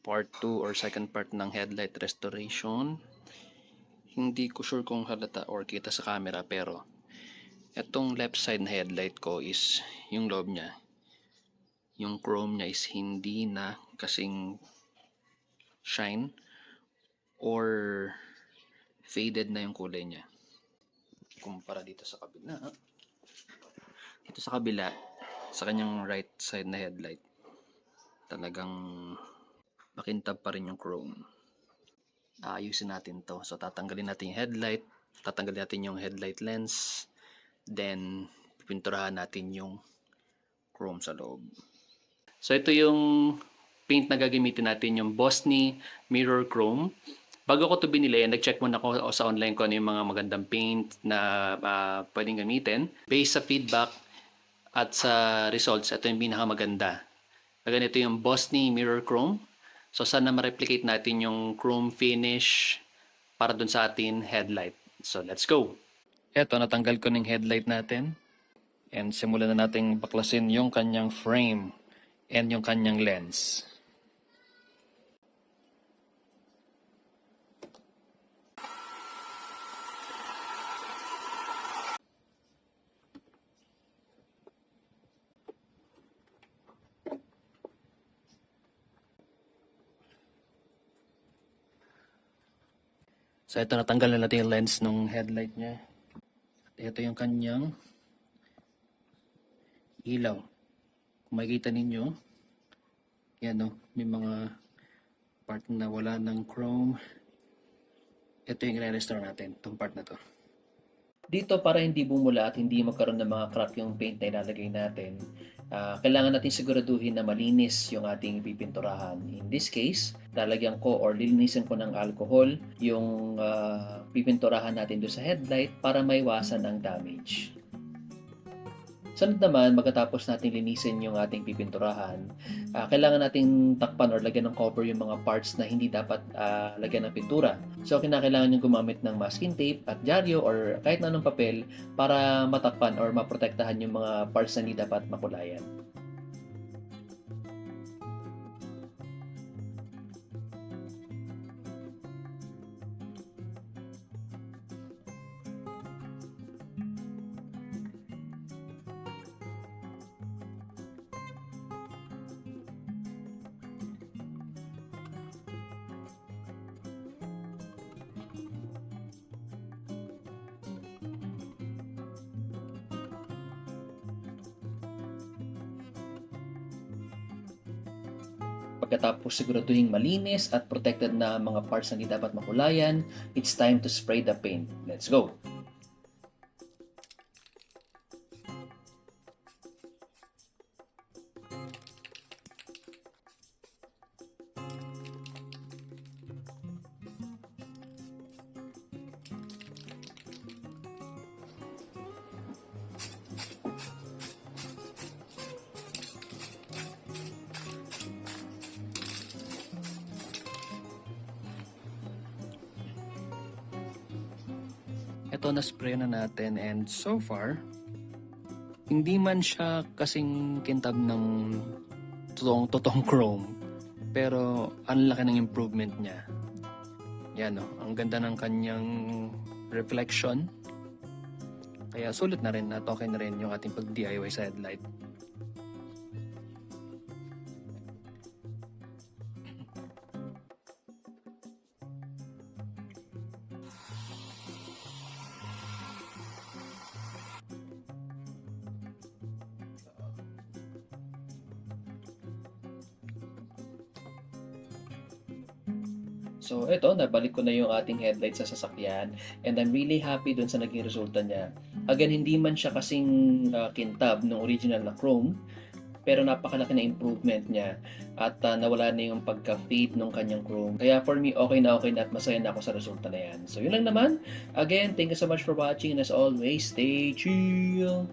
part 2 or second part ng headlight restoration. Hindi ko sure kung halata or kita sa camera, pero itong left side na headlight ko is yung loob niya, yung chrome niya is hindi na kasing shine or faded na yung kulay niya kumpara dito sa kabila. Dito sa kabila, sa kanyang right side na headlight, talagang makintab pa rin yung chrome. Ayusin natin to. So tatanggalin natin yung headlight, tatanggalin natin yung headlight lens, then pipinturahan natin yung chrome sa loob. So ito yung paint na gagamitin natin, yung Bosny Mirror Chrome. Bago ko ito binili, nag-check muna ako sa online ko ano yung mga magandang paint na pwedeng gamitin. Based sa feedback at sa results, ito yung pinakamaganda. Ganito yung Bosny Mirror Chrome. So sana ma-replicate natin yung chrome finish para dun sa atin headlight. So let's go! Eto, natanggal ko ng headlight natin. And simulan na natin baklasin yung kanyang frame and yung kanyang lens. So ito, natanggal na natin yung lens ng headlight niya. At ito yung kanyang ilaw. Kung makikita ninyo, yan o, may mga part na wala ng chrome. Ito yung i-restore natin, itong part na to. Dito, para hindi bumula at hindi magkaroon ng mga crack yung paint na ilalagay natin, kailangan natin siguraduhin na malinis yung ating pipinturahan. In this case, lalagyan ko or lilinisin ko ng alcohol yung pipinturahan natin doon sa headlight para maiwasan ang damage. Sunod naman, magkatapos natin linisin yung ating pipinturahan, kailangan nating takpan or lagyan ng cover yung mga parts na hindi dapat lagyan ng pintura. So, kinakailangan nyo gumamit ng masking tape at dyaryo or kahit na anong papel para matakpan or maprotektahan yung mga parts na hindi dapat makulayan. Pagkatapos siguraduhin malinis at protected na mga parts na hindi dapat makulayan, it's time to spray the paint. Let's go! Ito, na-spray na natin, and so far, hindi man siya kasing kintab ng totoong chrome, pero ang laki ng improvement niya. Yan o, ang ganda ng kanyang reflection. Kaya sulit na rin at okay na rin yung ating pag-DIY sa headlight. So ito, nabalik ko na yung ating headlight sa sasakyan, and I'm really happy dun sa naging resulta niya. Again, hindi man siya kasing kintab ng original na chrome, pero napakalaki na improvement niya at nawala na yung pagka-fade ng kanyang chrome. Kaya for me, okay na at masaya na ako sa resulta na yan. So yun lang naman. Again, thank you so much for watching, and as always, stay chill!